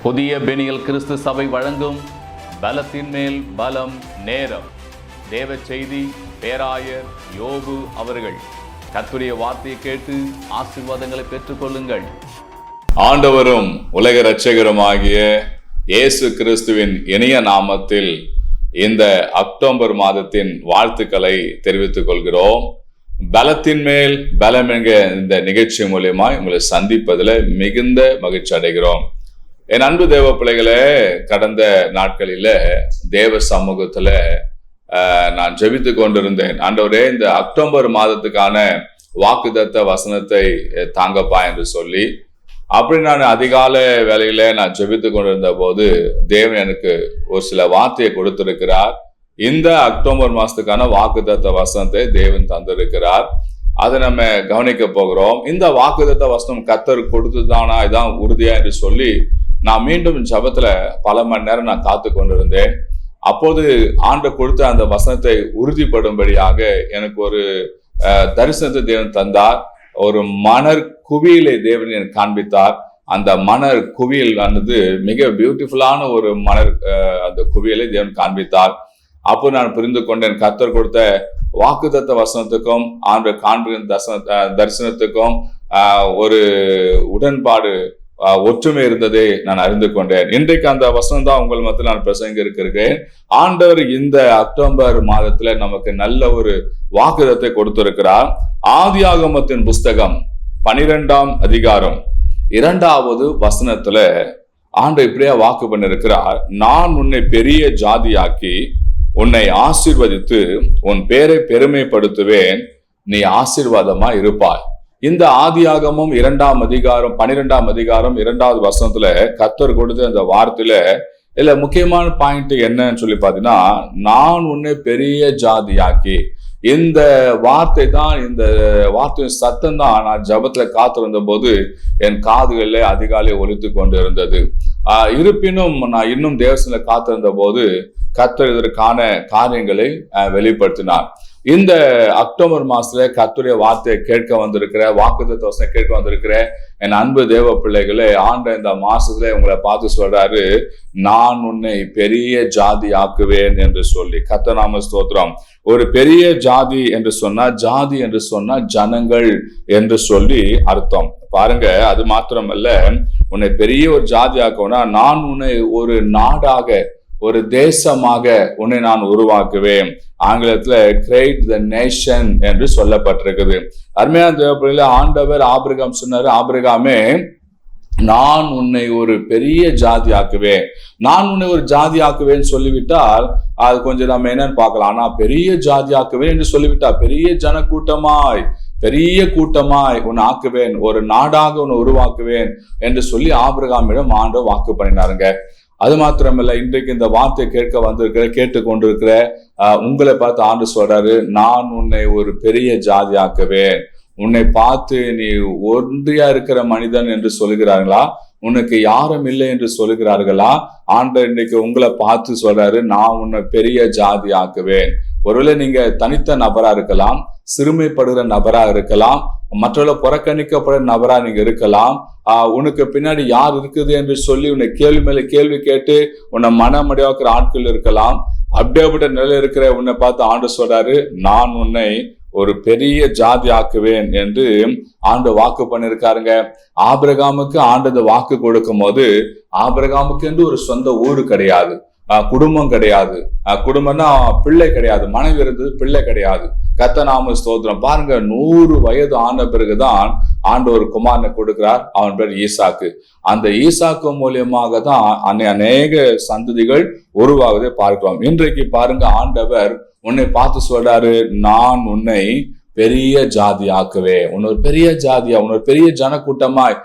புதிய பெனியல் கிறிஸ்து சபை வழங்கும் பலத்தின் மேல் பலம் நேரம். தேவ செய்தி பேராயர் யோபு அவர்கள். கர்த்தருடைய வார்த்தையை கேட்டு ஆசீர்வாதங்களை பெற்றுக்கொள்ளுங்கள். ஆண்டவரும் உலக இரட்சகருமாகிய இயேசு கிறிஸ்துவின் இனிய நாமத்தில் இந்த அக்டோபர் மாதத்தின் வாழ்த்துக்களை தெரிவித்துக் கொள்கிறோம். பலத்தின் மேல் பலம் என்கிற இந்த நிகழ்ச்சி மூலியமா உங்களை சந்திப்பதில் மிகுந்த மகிழ்ச்சி அடைகிறோம். என் அன்பு தேவ பிள்ளைகளே, கடந்த நாட்களில தேவ சமூகத்துல நான் ஜெபித்து கொண்டிருந்தேன். ஆண்டவரே, இந்த அக்டோபர் மாதத்துக்கான வாக்குத்தத்த வசனத்தை தாங்கப்பா என்று சொல்லி, அப்படி நான் அதிகால வேலையில நான் ஜெபித்து கொண்டிருந்த போது தேவன் எனக்கு ஒரு சில வார்த்தையை கொடுத்திருக்கிறார். இந்த அக்டோபர் மாசத்துக்கான வாக்குத்தத்த வசனத்தை தேவன் தந்திருக்கிறார். அதை நம்ம கவனிக்க போகிறோம். இந்த வாக்குத்தத்த வசனம் கர்த்தர் கொடுத்துதானா, இதான் உறுதியா என்று சொல்லி நான் மீண்டும் ஜபத்துல பல மணி நேரம் நான் காத்து கொண்டிருந்தேன். அப்போது ஆண்டு கொடுத்த அந்த வசனத்தை உறுதிப்படும்படியாக எனக்கு ஒரு தரிசனத்தை தேவன் தந்தார். ஒரு மணர் குவியலை தேவன் எனக்கு காண்பித்தார். அந்த மணர் குவியல் ஆனது மிக பியூட்டிஃபுல்லான ஒரு மணர் அந்த குவியலை தேவன் காண்பித்தார். அப்போ நான் புரிந்து கொண்டேன், கர்த்தர் கொடுத்த வாக்குத்தத்த வசனத்துக்கும் ஆண்டு காண்பிக்கும் தரிசனத்துக்கும் ஒரு உடன்பாடு ஒற்றுமை இருந்ததை நான் அறிந்து கொண்டேன். இன்றைக்கு அந்த வசனம் தான் உங்கள் மத்தியில் நான் பிரசங்க இருக்கிறேன். ஆண்டவர் இந்த அக்டோபர் மாதத்துல நமக்கு நல்ல ஒரு வாக்குத்தத்தை கொடுத்திருக்கிறார். ஆதியாகமத்தின் புஸ்தகம் 12ஆம் அதிகாரம் 2வது வசனத்துல ஆண்டவர் இப்படியா வாக்கு பண்ணிருக்கிறார். நான் உன்னை பெரிய ஜாதியாக்கி உன்னை ஆசீர்வதித்து உன் பேரை பெருமைப்படுத்துவேன், நீ ஆசீர்வாதமா இருப்பாய். இந்த ஆதியாகமும் 2ஆம் அதிகாரம் 12ஆம் அதிகாரம் 2வது வசனத்துல கர்த்தர் கொடுத்த அந்த வார்த்தையில இல்ல முக்கியமான பாயிண்ட் என்னன்னு சொல்லி பாத்தீங்கன்னா, நான் உன்னை பெரிய ஜாதியாக்கி. இந்த வார்த்தை தான், இந்த வார்த்தையின் சத்தம் தான் நான் ஜபத்துல காத்திருந்த போது என் காதுகளிலே அதிகாலை ஒலித்து கொண்டு இருந்தது. இருப்பினும் நான் இன்னும் தேவசத்துல காத்திருந்த போது கர்த்தர் இதற்கான காரியங்களை வெளிப்படுத்தினார். இந்த அக்டோபர் மாசத்துல கர்த்தருடைய வார்த்தையை கேட்க வந்திருக்கிற, வாக்குத்தத்த வசனம் கேட்க வந்திருக்கிற என் அன்பு தேவ பிள்ளைகளே, ஆண்ட இந்த மாசத்துல உங்களை பார்த்து சொல்றாரு, நான் உன்னை பெரிய ஜாதி ஆக்குவேன் என்று சொல்லி. கர்த்தர் நாம ஸ்தோத்திரம். ஒரு பெரிய ஜாதி என்று சொன்னா, ஜாதி என்று சொன்னா ஜனங்கள் என்று சொல்லி அர்த்தம். பாருங்க, அது மாத்திரமல்ல, உன்னை பெரிய ஒரு ஜாதி ஆக்குவேன்னா, நான் உன்னை ஒரு நாடாக, ஒரு தேசமாக உன்னை நான் உருவாக்குவேன். ஆங்கிலத்துல கிரியேட் த நேஷன் என்று சொல்லப்பட்டிருக்குது. அருமையான தேவப்பிள்ளையில ஆண்டவர் ஆபிரகாம் சொன்னாரு, ஆபிரகாமே, நான் உன்னை ஒரு பெரிய ஜாதி ஆக்குவேன். நான் உன்னை ஒரு ஜாதி ஆக்குவேன்னு சொல்லிவிட்டால் அது கொஞ்சம் நம்ம என்னன்னு பார்க்கலாம். ஆனா பெரிய ஜாதி ஆக்குவேன் என்று சொல்லிவிட்டா, பெரிய ஜனக்கூட்டமாய், பெரிய கூட்டமாய் உன்னை ஆக்குவேன், ஒரு நாடாக உன்னை உருவாக்குவேன் என்று சொல்லி ஆபிரகாமிடம் ஆண்டவர் வாக்கு பண்ணினாருங்க. அது மாத்திரமல்ல, இன்றைக்கு இந்த வார்த்தை கேட்டுக்கொண்டிருக்கிற உங்களை பார்த்து ஆண்டு சொல்றாரு, நான் உன்னை ஒரு பெரிய ஜாதி ஆக்குவேன். உன்னை பார்த்து நீ ஒன்றியா இருக்கிற மனிதன் என்று சொல்லுகிறார்களா, உனக்கு யாரும் இல்லை என்று சொல்லுகிறார்களா? ஆண்டவர் இன்றைக்கு உங்களை பார்த்து சொல்றாரு, நான் உன்னை பெரிய ஜாதி ஆக்குவேன். ஒருவேளை நீங்க தனித்த நபரா இருக்கலாம், சிறுமைப்படுகிற நபரா இருக்கலாம், மற்றவர்களை புறக்கணிக்கப்படுற நபரா நீங்க இருக்கலாம். உனக்கு பின்னாடி யார் இருக்குது என்று சொல்லி உன்னை கேள்வி மேல கேள்வி கேட்டு உன்னை மனமடியாக்குற ஆட்கள் இருக்கலாம். அப்படியேப்பட்ட நிலையில இருக்கிற உன்னை பார்த்து ஆண்டு சொல்றாரு, நான் உன்னை ஒரு பெரிய ஜாதி ஆக்குவேன் என்று ஆண்டு வாக்கு பண்ணிருக்காருங்க. ஆபிரகாமுக்கு ஆண்டு வாக்கு கொடுக்கும் போது, ஆபிரகாமுக்கு என்று ஒரு சொந்த ஊரு கிடையாது, குடும்பம் கிடையாது. குடும்பம்னா பிள்ளை கிடையாது, மனைவி இருந்தது, பிள்ளை கிடையாது. கர்த்தர் நாம ஸ்தோத்திரம். பாருங்க, 100 வயது ஆன பிறகுதான் ஆண்டவர் குமாரனை கொடுக்கிறார். அவன் பேர் ஈசாக்கு. அந்த ஈசாக்கு மூலியமாக தான் அநேக சந்ததிகள் உருவாவதை பார்க்கிறோம். இன்றைக்கு பாருங்க, ஆண்டவர் உன்னை பார்த்து சொல்றாரு, நான் உன்னை பெரிய ஜாதி ஆக்குவேன். உன்னொரு பெரிய ஜாதியா, உன்னொரு பெரிய ஜனக்கூட்டமாய்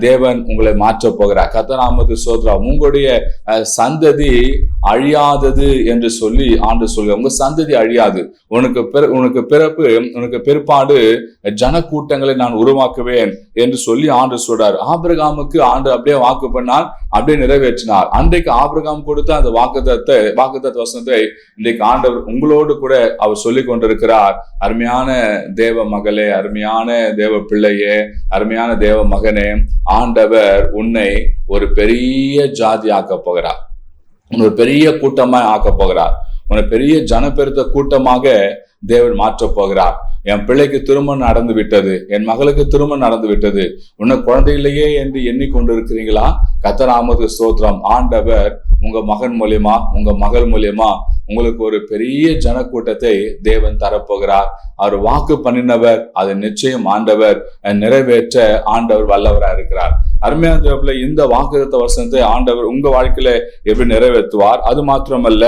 தேவன் உங்களை மாற்ற போகிறார். கர்த்தர் நாமத்துக்கு ஸ்தோத்திரம். உங்களுடைய சந்ததி அழியாதது என்று சொல்லி ஆண்டு சொல்கிறார். உங்க சந்ததி அழியாது. உனக்கு பிற்பாடு ஜனக்கூட்டங்களை நான் உருவாக்குவேன் என்று சொல்லி ஆண்டு சொல்றார். ஆபிரகாமுக்கு ஆண்டு அப்படியே வாக்கு பண்ணார், அப்படியே நிறைவேற்றினார். அன்றைக்கு ஆபிரகாம் கொடுத்த அந்த வாக்குத்தத்த வசனத்தை இன்றைக்கு ஆண்டவர் உங்களோடு கூட அவர் சொல்லி கொண்டிருக்கிறார். அருமையான தேவ மகளே, அருமையான தேவ பிள்ளையே, அருமையான தேவ மகனே, ஆண்டவர் உன்னை ஒரு பெரிய ஜாதி ஆக்க போகிறார், உன்னை ஒரு பெரிய கூட்டமா ஆக்க போகிறார், உன்னை பெரிய ஜனப்பெருத்த கூட்டமாக தேவன் மாற்றப் போகிறார். என் பிள்ளைக்கு திருமணம் நடந்து விட்டது, என் மகளுக்கு திருமணம் நடந்து விட்டது, உன்னை குழந்தை இல்லையே என்று எண்ணிக்கொண்டு இருக்கிறீங்களா? கர்த்தர் நாமத்துக்கு ஸ்தோத்திரம். ஆண்டவர் உங்க மகன் மூலியமா, உங்க மகள் மூலியமா உங்களுக்கு ஒரு பெரிய ஜனக்கூட்டத்தை தேவன் தரப்போகிறார். அவர் வாக்கு பண்ணினவர், அதை நிச்சயம் ஆண்டவர் நிறைவேற்ற ஆண்டவர் வல்லவரா இருக்கிறார். அருமையான தேவர்களே, இந்த வாக்குத்தத்த வசனத்தை ஆண்டவர் உங்க வாழ்க்கையில எப்படி நிறைவேற்றுவார்? அது மாத்திரமல்ல,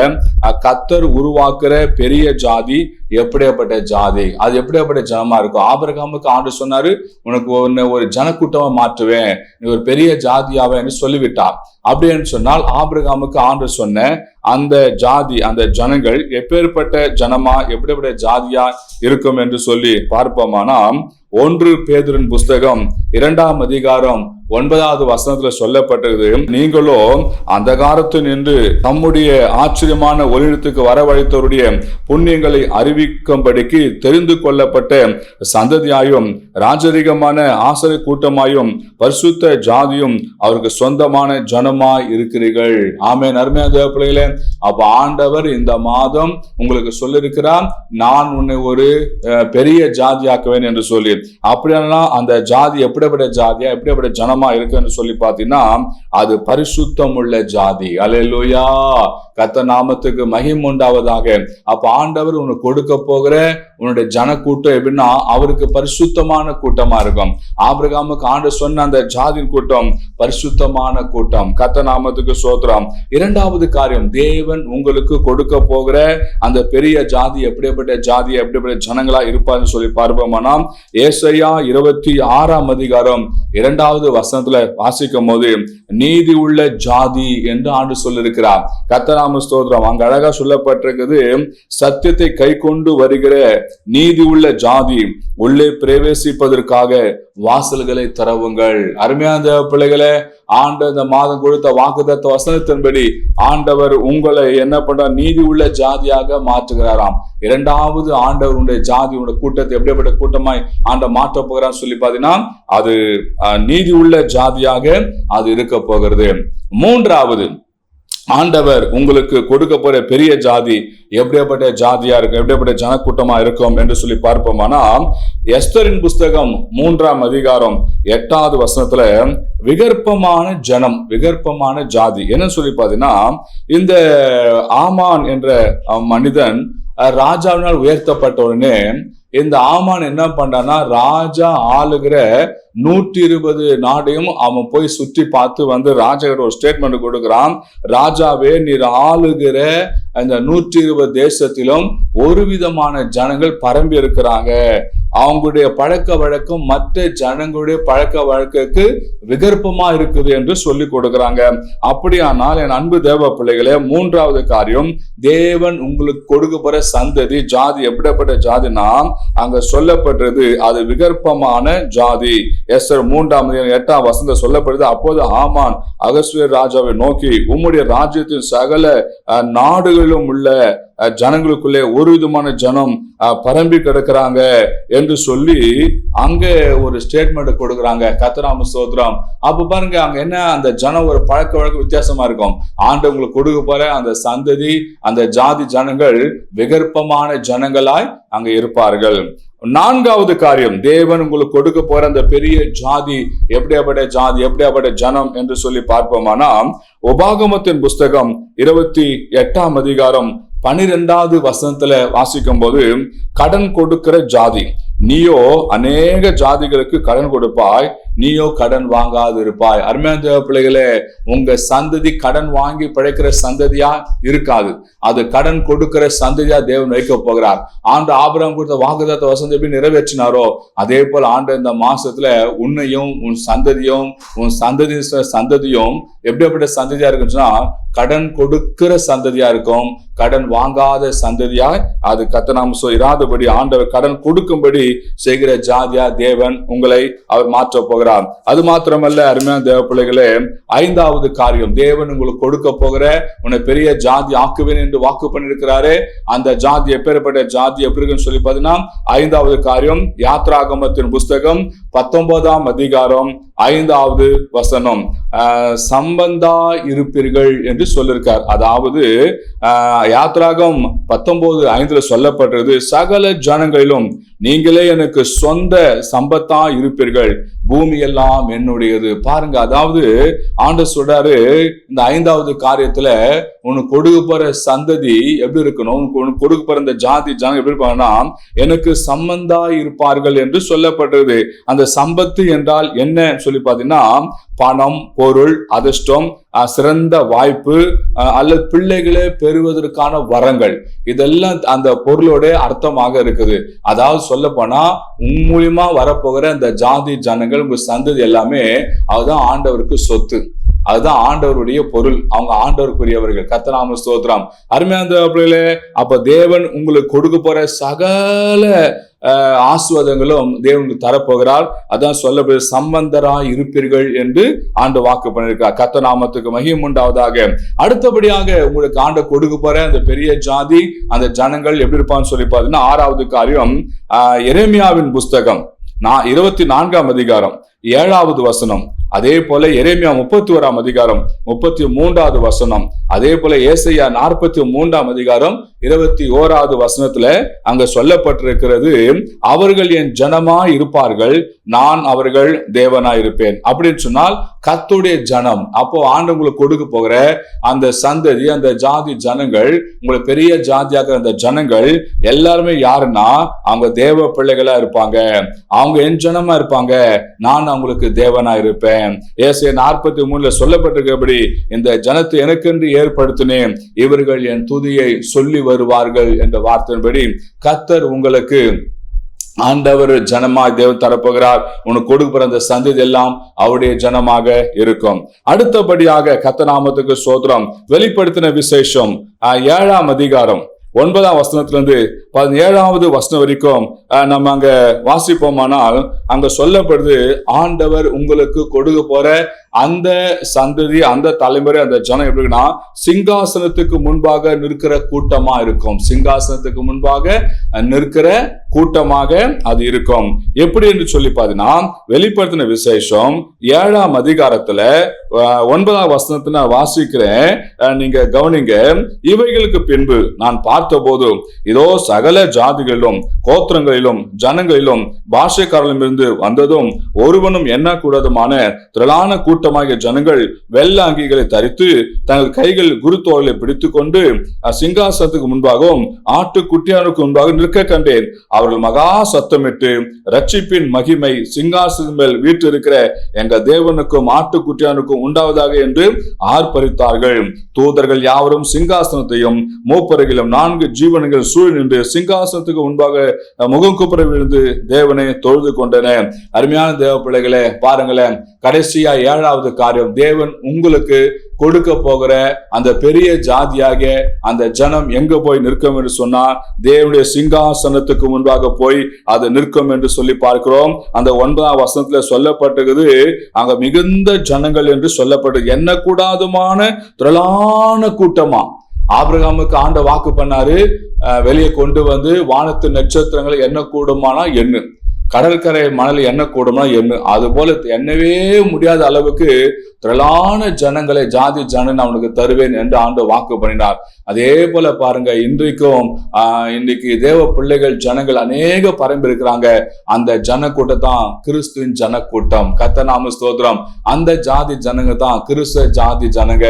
கர்த்தர் உருவாக்குற பெரிய ஜாதி எப்படியாப்பட்ட ஜாதி, அது எப்படியாப்பட்ட ஜனமா இருக்கும். ஆபிரகாமுக்கு ஆண்டவர் சொன்னாரு, உனக்கு ஒரு ஜனக்கூட்டமா மாற்றுவேன், நீ ஒரு பெரிய ஜாதியாவேன்னு சொல்லிவிட்டார். அப்படின்னு சொன்னால் ஆபிரகாமுக்கு ஆண்டவர் சொன்ன அந்த ஜாதி, அந்த ஜனங்கள் எப்பேற்பட்ட ஜனமா, எப்படிப்பட்ட ஜாதியா இருக்கும் என்று சொல்லி பார்ப்போமானா, 1 பேதுருவின் புஸ்தகம் 2ஆம் அதிகாரம் 9வது வசனத்துல சொல்லப்பட்டது, நீங்களோ அந்த காலத்தில் நின்று தம்முடைய ஆச்சரியமான ஒளியிடத்துக்கு வரவழைத்தவருடைய புண்ணியங்களை அறிவிக்கும்படிக்கு தெரிந்து கொள்ளப்பட்ட சந்ததியாயும் ராஜரிகமான ஆசரை கூட்டமாயும் பரிசுத்த ஜாதியும் அவருக்கு சொந்தமான ஜனமாய் இருக்கிறீர்கள். ஆமென். அருமையான தேவ பிள்ளைகளே, அப்ப ஆண்டவர் இந்த மாதம் உங்களுக்கு சொல்லிருக்கிறார், நான் உன்னை ஒரு பெரிய ஜாதியாக்குவேன் என்று சொல்லி. அப்படின்னா அந்த ஜாதி எப்படிப்பட்ட ஜாதியா, எப்படிப்பட்ட ஜனமா இருக்குன்னு சொல்லி பாத்தீங்கன்னா, அது பரிசுத்தம் உள்ள ஜாதி. அல்லேலூயா, கர்த்தர் நாமத்துக்கு மகிமை உண்டாவதாக. அப்ப ஆண்டவர் உனக்கு கொடுக்க போகிற உன்னுடைய ஜனக்கூட்டம் எப்படின்னா, அவருக்கு பரிசுத்தமான கூட்டமா இருக்கும். ஆபிரகாமுக்கு ஆண்டவர் சொன்ன அந்த ஜாதியின் கூட்டம் பரிசுத்தமான கூட்டம். கர்த்தர் நாமத்துக்கு ஸ்தோத்திரம். 2வது காரியம், தேவன் உங்களுக்கு கொடுக்க போகிற அந்த பெரிய ஜாதி எப்படிப்பட்ட ஜாதி, எப்படிப்பட்ட ஜனங்களா இருப்பார்னு சொல்லி பார்ப்போம்னா, ஏசாயா 26ஆம் அதிகாரம் 2வது வசனத்துல வாசிக்கும் போது, நீதி உள்ள ஜாதி என்று ஆண்டு சொல்லிருக்கிறார். கர்த்தர் நாம ஸ்தோத்திரம். அங்க அழகா சொல்லப்பட்டிருக்கிறது, சத்தியத்தை கை கொண்டு வருகிற நீதி உள்ள ஜாதி உள்ளே பிரவேசிப்பதற்காக வாசல்களை திறவுங்கள். அருமையான தேவ பிள்ளைகளே, ஆண்டவர் இந்த மாதம் கொடுத்த வாக்குத்தத்த வசனத்தின்படி ஆண்டவர் உங்களை என்ன பண்றார்? நீதி உள்ள ஜாதியாக மாற்றுகிறாராம். 2வது ஆண்டவர் உடைய ஜாதி, உடைய கூட்டத்தை எப்படிப்பட்ட கூட்டமாய் ஆண்ட மாற்ற போகிறான்னு சொல்லி பாத்தீங்கன்னா, அது நீதி உள்ள ஜாதியாக அது இருக்க போகிறது. 3வது, ஆண்டவர் உங்களுக்கு கொடுக்க போற பெரிய ஜாதி எப்படியாப்பட்ட ஜாதியா இருக்கும், எப்படியாப்பட்ட ஜனக்கூட்டமா இருக்கும் என்று சொல்லி பார்ப்போம்னா, எஸ்தரின் புஸ்தகம் 3ஆம் அதிகாரம் 8வது வசனத்துல விகற்பமான ஜனம், விகற்பமான ஜாதி என்ன சொல்லி பாத்தீங்கன்னா, இந்த ஆமான் என்ற மனிதன் ராஜாவினால் உயர்த்தப்பட்ட உடனே இந்த ஆமான் என்ன பண்றான்னா, ராஜா ஆளுகிற 120 நாடையும் அவன் போய் சுற்றி பார்த்து வந்து ராஜாவோட ஒரு ஸ்டேட்மெண்ட் கொடுக்கிறான். ராஜாவே, நீர் ஆளுகிற அந்த 120 தேசத்திலும் ஒரு விதமான ஜனங்கள் பரம்பி இருக்கிறாங்க, அவங்களுடைய பழக்க வழக்கம் மற்ற ஜனங்களுடைய பழக்க வழக்கத்துக்கு விகற்பமா இருக்குது என்று சொல்லி கொடுக்கிறாங்க. அப்படியானால் என் அன்பு தேவ பிள்ளைகளே, 3வது காரியம், தேவன் உங்களுக்கு கொடுக்க போற சந்ததி ஜாதி எப்படிப்பட்ட ஜாதினா, அங்க சொல்லப்பட்டது அது விகற்பமான ஜாதி. எஸ்தர் 3ஆம் 8ஆம் வசனத்தில் சொல்லப்படுது, அப்போது ஆமான் அகஸ்வேர் ராஜாவை நோக்கி, உம்முடைய ராஜ்யத்தின் சகல நாடுகளிலும் உள்ள ஜனங்களுக்குள்ளே ஒரு விதமான ஜனம் பரம்பி கிடக்கிறாங்க என்று சொல்லி அங்க ஒரு ஸ்டேட்மெண்ட் கொடுக்குறாங்க. கர்த்தர் நாம ஸ்தோத்திரம். அப்ப பாருங்க, அங்க என்ன, அந்த ஜனம் ஒரு பழக்க வழக்கம் வித்தியாசமா இருக்கும். ஆண்டவங்களுக்கு கொடுக்க போற அந்த சந்ததி, அந்த ஜாதி ஜனங்கள் விகற்பமான ஜனங்களாய் அங்க இருப்பார்கள். 4வது காரியம், தேவன் உங்களுக்கு கொடுக்க போற அந்த பெரிய ஜாதி எப்படியாப்பட்ட ஜாதி, எப்படியாப்பட்ட ஜனம் என்று சொல்லி பார்ப்போமானா, உபாகமத்தின் புஸ்தகம் 28ஆம் அதிகாரம் 12வது வசனத்துல வாசிக்கும் போது, கடன் கொடுக்கிற ஜாதி, நீயோ அநேக ஜாதிகளுக்கு கடன் கொடுப்பாய், நீயோ கடன் வாங்காது இருப்பாய். அருமையான தேவ பிள்ளைகளே, உங்க சந்ததி கடன் வாங்கி பிழைக்கிற சந்ததியா இருக்காது, அது கடன் கொடுக்கிற சந்ததியா தேவன் வைக்க போகிறார். ஆண்டு ஆபிரகாம் கொடுத்த வாக்குத்தத்த வசனம் எப்படி நிறைவேற்றினாரோ, அதே போல ஆண்டு இந்த மாசத்துல உன்னையும் உன் சந்ததியும் உன் சந்ததியும் எப்படிப்பட்ட சந்ததியா இருக்குன்னா, கடன் கொடுக்கிற சந்ததியா இருக்கும், கடன் வாங்காத சந்ததியா அது கர்த்தர் நாம இராதபடி ஆண்டவர் கடன் கொடுக்கும்படி செய்கிற ஜாதியா தேவன் உங்களை அவர் மாற்ற போகிறார். அது மாத்திரமல்ல அருமையான தேவ பிள்ளைகளே, 5வது காரியம், தேவன் உங்களுக்கு கொடுக்க போகிற உன்னை பெரிய ஜாதி ஆக்குவேன் என்று வாக்கு பண்ணிருக்கிறாரு. அந்த ஜாதி எப்பேற்பட்ட ஜாதி எப்படி இருக்குன்னு சொல்லி பாத்தீங்கன்னா, 5வது காரியம், யாத்ராகமத்தின் புஸ்தகம் 19ஆம் அதிகாரம் 5வது வசனம். சம்பந்தா இருப்பீர்கள் என்று சொல்லிருக்கார். அதாவது யாத்ராகம் 19:5 சொல்லப்பட்டது, சகல ஜனங்களிலும் நீங்களே எனக்கு சொந்த சம்பத்தா இருப்பீர்கள், பூமி எல்லாம் என்னுடையது. பாருங்க, அதாவது ஆண்டவர் சொல்றாரு, இந்த 5வது காரியத்துல உனக்கு கொடுக்க போற சந்ததி எப்படி இருக்கணும், உனக்கு கொடுக்க போற இந்த ஜாதி ஜனம் எப்படி இருப்பாங்கன்னா எனக்கு சம்பந்தா இருப்பார்கள் என்று சொல்லப்பட்டது. அந்த சம்பத்து என்றால் என்ன சொல்லி பாத்தீங்கன்னா, பணம், பொருள், அதிர்ஷ்டம், சிறந்த வாய்ப்பு அல்லது பிள்ளைகளை பெறுவதற்கான வரங்கள், இதெல்லாம் அந்த பொருளோட அர்த்தமாக இருக்குது. அதாவது சொல்ல போனா உன் மூலியமா வரப்போகிற இந்த ஜாதி ஜனங்கள், உங்க சந்ததி எல்லாமே அதுதான் ஆண்டவருக்கு சொத்து, அதுதான் ஆண்டவருடைய பொருள், அவங்க ஆண்டவருக்குரியவர்கள். கர்த்தர் நாம ஸ்தோத்திரம். அருமையான பிள்ளைகளே, அப்ப தேவன் உங்களுக்கு கொடுக்க போற சகல ஆசீர்வாதங்களும் தேவனுக்கு தரப்போகிறார். அதான் சொல்லப்படுது, சம்பந்தராய் இருப்பீர்கள் என்று ஆண்டு வாக்கு பண்ணிருக்கார். கர்த்தர் நாமத்துக்கு மகிமை உண்டாவதாக. அடுத்தபடியாக உங்களுக்கு ஆண்டு கொடுக்க போற அந்த பெரிய ஜாதி, அந்த ஜனங்கள் எப்படி இருப்பான்னு சொல்லி பாத்தீங்கன்னா, 6வது காரியம் எரேமியாவின் புஸ்தகம் 24ஆம் அதிகாரம் 7வது வசனம். அதே போல எரேமியா 31ஆம் அதிகாரம் 33வது வசனம். அதே போல ஏசாயா 43ஆம் அதிகாரம் 21வது வசனத்துல அங்க சொல்லப்பட்டிருக்கிறது, அவர்கள் என் ஜனமாய் இருப்பார்கள், நான் அவர்கள் தேவனாய் இருப்பேன் அப்படின்னு சொன்னால் கர்த்தருடைய ஜனம். அப்போ ஆண்டு உங்களுக்கு கொடுக்க போகிற அந்த சந்ததி, அந்த ஜாதி ஜனங்கள், உங்களுக்கு பெரிய ஜாதியாக அந்த ஜனங்கள் எல்லாருமே யாருன்னா அவங்க தேவ பிள்ளைகளா இருப்பாங்க, அவங்க என் ஜனமா இருப்பாங்க, நான் அவங்களுக்கு தேவனா இருப்பேன். ஏசாயா 43 சொல்லப்பட்டிருக்கிறபடி, இந்த ஜனத்தை எனக்கென்று ஏற்படுத்தினேன், இவர்கள் என் துதியை சொல்லி வருவார்கள் என்ற வார்த்தையின்படி கர்த்தர் உங்களுக்கு ஆண்டவர் ஜனமாய் தேவன் தரப்போகிறார். உனக்கு கொடுக்கிற அந்த சந்ததி எல்லாம் அவருடைய ஜனமாக இருக்கும். அடுத்தபடியாக கர்த்தர் நாமத்துக்கு ஸ்தோத்திரம். வெளிப்படுத்தின விசேஷம் 7ஆம் அதிகாரம் 9ஆம் வசனத்திலிருந்து 17வது வசனம் வரைக்கும் நம்ம அங்க வாசிப்போமானால் அங்க சொல்லப்படுது, ஆண்டவர் உங்களுக்கு கொடுக்க போற அந்த சந்ததி, அந்த தலைமுறை, அந்த ஜனம் எப்படின்னா சிங்காசனத்துக்கு முன்பாக நிற்கிற கூட்டமா இருக்கும். சிங்காசனத்துக்கு முன்பாக நிற்கிற கூட்டமாக அது இருக்கும். எப்படி என்று சொல்லி பாத்தீங்கன்னா, வெளிப்படுத்தின விசேஷம் 7ஆம் அதிகாரத்துல 9ஆம் வசனத்தை நான் வாசிக்கிறேன், நீங்க கவனிங்க. இவைகளுக்கு பின்பு நான் பார்த்த போது இதோ சகல ஜாதிகளிலும் கோத்திரங்களிலும் ஜனங்களிலும் பாஷைக்காரர்களும் இருந்து வந்ததும் ஒருவனும் எண்ணக்கூடாதுமான திரளான கூட்டமாகிய ஜனங்கள் வெள்ள அங்கிகளை தரித்து தங்கள் கைகள் குருத்தோலை பிடித்துக் கொண்டு சிங்காசனத்துக்கு முன்பாகவும் ஆட்டுக்குட்டியானுக்கு முன்பாக நிற்க கண்டேன். அவர்கள் மகா சத்தமிட்டு, ரட்சிப்பின் மகிமை சிங்காசனம் மேல் வீற்றிருக்கிற எங்க தேவனுக்கும் ஆட்டுக்குட்டியானுக்கும் உண்டாவதாக என்று ஆர்ப்பரித்தார்கள். தூதர்கள் யாவரும் சிங்காசனத்தையும் மூப்பரையிலும் 4 ஜீவன்கள் சூழ் நின்று சிங்காசனத்துக்கு முன்பாக முகம் குப்புற விழுந்து தேவனை தொழுது கொண்டன. அருமையான தேவ பிள்ளைகளே, பாருங்களேன், கடைசியா 7வது காரியம், தேவன் உங்களுக்கு கொடுக்க போகிற அந்த பெரிய ஜாதியாக அந்த ஜனம் எங்க போய் நிற்கும் என்று சொன்னால் தேவனுடைய சிங்காசனத்துக்கு முன்பாக போய் அது நிற்கும் என்று சொல்லி பார்க்கிறோம். அந்த 9ஆம் வசனத்துல சொல்லப்பட்டிருக்குது, அங்க மிகுந்த ஜனங்கள் என்று சொல்லப்பட்டது, எண்ணக்கூடாதுமான திரளான கூட்டமா. ஆபிரகாமுக்கு ஆண்ட வாக்கு பண்ணாரு, வெளியே கொண்டு வந்து வானத்து நட்சத்திரங்களை எண்ண கூடுமானா எண்ணு, கடற்கரை மணல் எண்ணக்கூடும்னா எண்ணு. அது போல எண்ணவே முடியாத அளவுக்கு திரளான ஜனங்களை, ஜாதி ஜனன் அவனுக்கு தருவேன் என்று ஆண்டு வாக்கு பண்ணினார். அதே போல பாருங்க, இன்றைக்கு தேவ பிள்ளைகள் ஜனங்கள் அநேக பரம்பி இருக்கிறாங்க. அந்த ஜன கூட்டத்தான் கிறிஸ்துவின் ஜன கூட்டம். கர்த்தர் நாம ஸ்தோத்திரம். அந்த ஜாதி ஜனங்க தான் கிறிஸ்து ஜாதி ஜனங்க.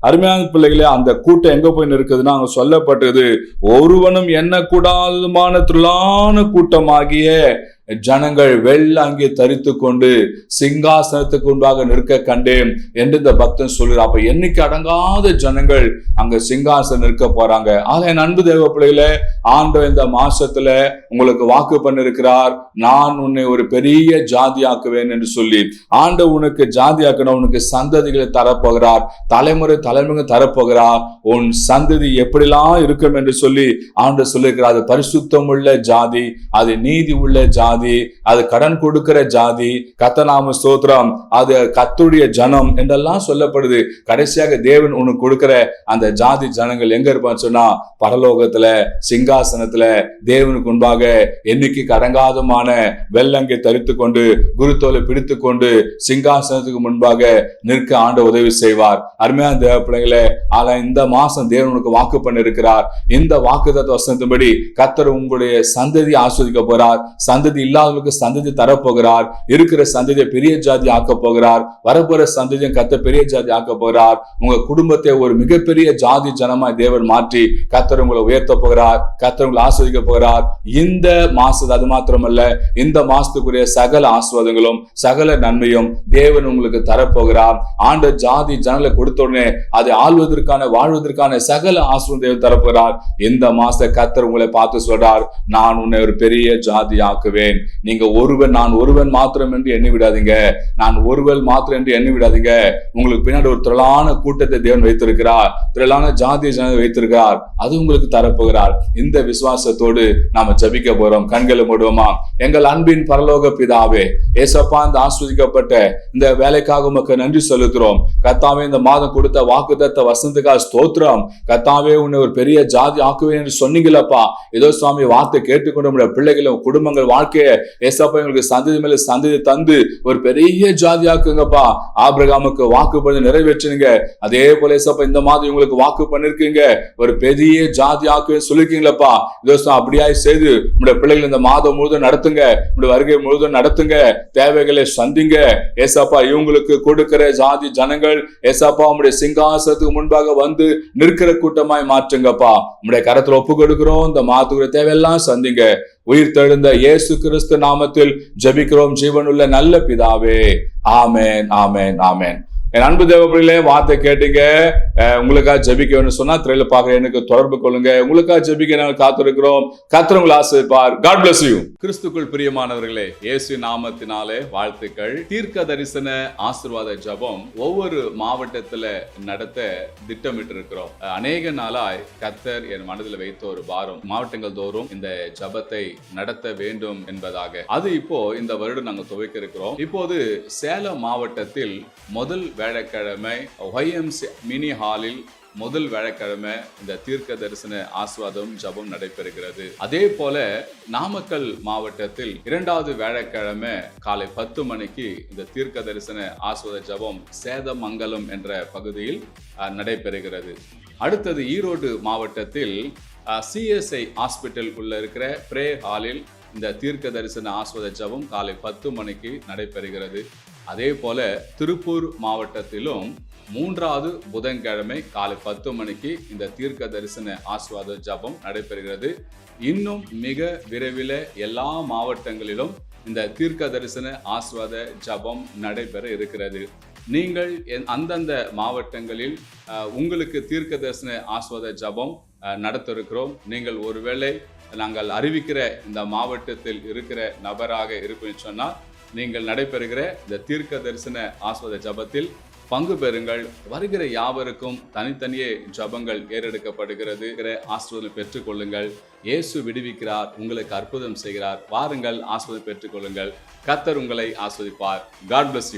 அருமையான பிள்ளைகளே, அந்த கூட்டம் எங்க போய் இருக்குதுன்னா அங்க சொல்லப்பட்டது, ஒருவனும் எண்ணக்கூடாதமான திரளான கூட்டமாகிய ஜனங்கள் வெள்ள அங்கே தரித்து கொண்டு சிங்காசனத்துக்கு முன்பாக நிற்க கண்டேன் என்று இந்த பக்தன் சொல்கிறார். அப்ப எண்ணிக்கை அடங்காத ஜனங்கள் அங்க சிங்காசனம் நிற்க போறாங்க. ஆக என் அன்பு தேவ பிள்ளைகளே, ஆண்டவர் இந்த மாசத்துல உங்களுக்கு வாக்கு பண்ணிருக்கிறார், நான் உன்னை ஒரு பெரிய ஜாதி ஆக்குவேன் என்று சொல்லி. ஆண்டவர் உனக்கு ஜாதி ஆக்கணும், உனக்கு சந்ததிகளை தரப்போகிறார், தலைமுறை தரப்போகிறார். உன் சந்ததி எப்படிலாம் இருக்கும் என்று சொல்லி ஆண்டவர் சொல்லியிருக்கிறார். அது பரிசுத்தம் உள்ள ஜாதி, அது நீதி உள்ள ஜாதி, ஜாதி, அது கடன் கொடுக்கிற ஜாதி, கர்த்தநாம ஸ்தோத்திரம், அது கர்த்தருடைய ஜனம் என்றெல்லாம் சொல்லப்படுது. கடைசியாக தேவன் உனக்கு கொடுக்கிற அந்த ஜாதி ஜனங்கள் எங்க இருப்பான்னு சொன்னா பரலோகத்துல சிங்காசனத்துல தேவனுக்கு முன்பாக என்னைக்கு கடங்காதமான வெள்ளங்கை தரித்து கொண்டு குருத்தோலை பிடித்து கொண்டு சிங்காசனத்துக்கு முன்பாக நிற்க ஆண்டு உதவி செய்வார். அருமையான தேவ பிள்ளைகளே, ஆனா இந்த மாசம் தேவன் உனக்கு வாக்கு பண்ணி இருக்கிறார். இந்த வாக்குத்தத்த வசனத்தின்படி கர்த்தர் உங்களுடைய சந்ததி ஆஸ்வதிக்க போறார். சந்ததி இல்லாதவர்களுக்கு சந்ததி தரப்போகிறார். இருக்கிற சந்ததியை பெரிய ஜாதி ஆக்க போகிறார். வரப்போற சந்ததியும் கர்த்தர் பெரிய ஜாதி ஆக்க போகிறார். உங்க குடும்பத்தை ஒரு மிகப்பெரிய ஜாதி ஜனமாய் தேவன் மாற்றி கர்த்தர் உங்களை உயர்த்த போகிறார். கர்த்தர் உங்களை ஆஸ்வதிக்க போகிறார். இந்த மாசம் அது மாத்திரமல்ல, இந்த மாசத்துக்குரிய சகல ஆஸ்வாதங்களும் சகல நன்மையும் தேவன் உங்களுக்கு தரப்போகிறார். ஆண்ட ஜாதி ஜனங்களை கொடுத்த உடனே அதை ஆள்வதற்கான வாழ்வதற்கான சகல ஆஸ்வாதம் தேவன் தரப்போகிறார். இந்த மாச கர்த்தர் உங்களை பார்த்து சொல்றார், நான் உன்னை ஒரு பெரிய ஜாதி ஆக்குவேன். நீங்க ஒருவன், நான் ஒருவன் மாத்திரம் என்று எண்ணி விடாதீங்க. நான் ஒருவன் மாத்திரம் என்று எண்ணி விடாதீங்க. உங்களுக்கு பின்னாடி ஒரு திரளான கூட்டத்தை தேவன் வைத்திருக்கிறார். திரளான ஜாதிய ஜனங்களை வைத்திருக்கிறார். அது உங்களுக்கு தரப்போகிறார். இந்த விசுவாசத்தோடு நாம ஜபிக்க போறோம். கண்களை மூடுவோமா? எங்கள் அன்பின் பரலோக பிதாவே, ஏசப்பா, இந்த ஆஸ்வதிக்கப்பட்ட இந்த வேலைக்காக உமக்கு நன்றி செலுத்துறோம். கர்த்தாவே, இந்த மாதம் கொடுத்த வாக்குத்தத்த வசனத்துக்காக ஸ்தோத்திரம். கர்த்தாவே, உன்னை ஒரு பெரிய ஜாதி ஆக்குவேன் என்று சொன்னீங்களப்பா. ஏதோ சுவாமி வார்த்தை கேட்டுக்கொண்டு பிள்ளைகளும் குடும்பங்கள் வாழ்க்கையை ஏசப்பா எங்களுக்கு சந்ததி மேல சந்ததி தந்து ஒரு பெரிய ஜாதி ஆக்குங்கப்பா. ஆபிரகாமுக்கு வாக்கு பண்ணி நிறைவேற்றுங்க. அதே போல ஏசப்பா இந்த மாதம் உங்களுக்கு வாக்கு பண்ணிருக்கீங்க, ஒரு பெரிய ஜாதி ஆக்குவேன் சொல்லிருக்கீங்களப்பா. இதோ அப்படியாய் செய்து உங்களுடைய பிள்ளைகள் இந்த மாதம் முழுவதும் நடத்துங்க. உங்களுடைய வருகை முழுவதும் நடத்துங்க. தேவைகளை சந்திங்க ஏசப்பா. இவங்களுக்கு கொடுக்கிற ஜாதி ஜனங்கள் ஏசப்பா உங்களுடைய சிங்காசனத்துக்கு முன்பாக வந்து நிற்கிற கூட்டமாய் மாற்றுங்கப்பா. உங்களுடைய கரத்துல ஒப்பு கொடுக்கிறோம். இந்த மாதத்துக்குரிய தேவையெல்லாம் சந்திங்க. உயிர் தெழுந்த இயேசு கிறிஸ்து நாமத்தில் ஜெபிக்கிறோம் ஜீவனுள்ள நல்ல பிதாவே. ஆமென், ஆமென், ஆமென். என் அன்பு தேவ பிள்ளைகளே, வார்த்தை கேட்டீங்க. உங்களுக்காக ஜெபிக்க சொன்னா திரையில பார்க்க எனக்கு தொடர்பு கொள்ளுங்க. உங்களுக்காக ஜெபிக்க நாங்கள் காத்திருக்கிறோம். கர்த்தர் உங்களை ஆசீர்வதிப்பார். God bless you. கிறிஸ்துக்குள் பிரியமானவர்களே, இயேசு நாமத்தினாலே வாழ்த்துக்கள். தீர்க்க தரிசன ஆசீர்வாத ஜெபம் ஒவ்வொரு மாவட்டத்துல நடத்த திட்டமிட்டு இருக்கிறோம். அநேக நாளாய் கர்த்தர் என் மனதில் வைத்த ஒரு பாரம், மாவட்டங்கள் தோறும் இந்த ஜெபத்தை நடத்த வேண்டும் என்பதாக. அது இப்போ இந்த வருடம் நாங்கள் துவக்க இருக்கிறோம். இப்போது சேலம் மாவட்டத்தில் முதல் வியாழக்கிழமை YMCA மினி ஹாலில் முதல் வியாழக்கிழமை இந்த தீர்க்க தரிசன ஆசீர்வாதம் ஜெபம் நடைபெறுகிறது. அதே போல நாமக்கல் மாவட்டத்தில் இரண்டாவது வியாழக்கிழமை காலை 10 மணிக்கு இந்த தீர்க்க தரிசன ஆசீர்வாத ஜெபம் சேதமங்கலம் என்ற பகுதியில் நடைபெறுகிறது. அடுத்தது ஈரோடு மாவட்டத்தில் CSI ஹாஸ்பிட்டல் உள்ள இருக்கிற பிரே ஹாலில் இந்த தீர்க்க தரிசன ஆசீர்வாத ஜெபம் காலை 10 மணிக்கு நடைபெறுகிறது. அதே போல திருப்பூர் மாவட்டத்திலும் மூன்றாவது புதன்கிழமை காலை 10 மணிக்கு இந்த தீர்க்க தரிசன ஆசீர்வாத ஜெபம் நடைபெறுகிறது. இன்னும் மிக விரைவில் எல்லா மாவட்டங்களிலும் இந்த தீர்க்க தரிசன ஆசீர்வாத ஜெபம் நடைபெற இருக்கிறது. நீங்கள் அந்தந்த மாவட்டங்களில் உங்களுக்கு தீர்க்க தரிசன ஆசீர்வாத ஜெபம் நடத்த இருக்கிறோம். நீங்கள் ஒருவேளை நாங்கள் அறிவிக்கிற இந்த மாவட்டத்தில் இருக்கிற நபராக இருப்பேன்னு சொன்னால் நீங்கள் நடைபெறுகிற இந்த தீர்க்க தரிசன ஆசீர்வாத ஜெபத்தில் பங்கு பெறுங்கள். வருகிற யாவருக்கும் தனித்தனியே ஜெபங்கள் ஏறெடுக்கப்படுகிறது. ஆசீர்வாதம் பெற்றுக்கொள்ளுங்கள். இயேசு விடுவிக்கிறார், உங்களுக்கு அற்புதம் செய்கிறார். வாருங்கள், ஆசீர்வாதம் பெற்றுக்கொள்ளுங்கள். கர்த்தர் உங்களை ஆசீர்வதிப்பார். God bless you.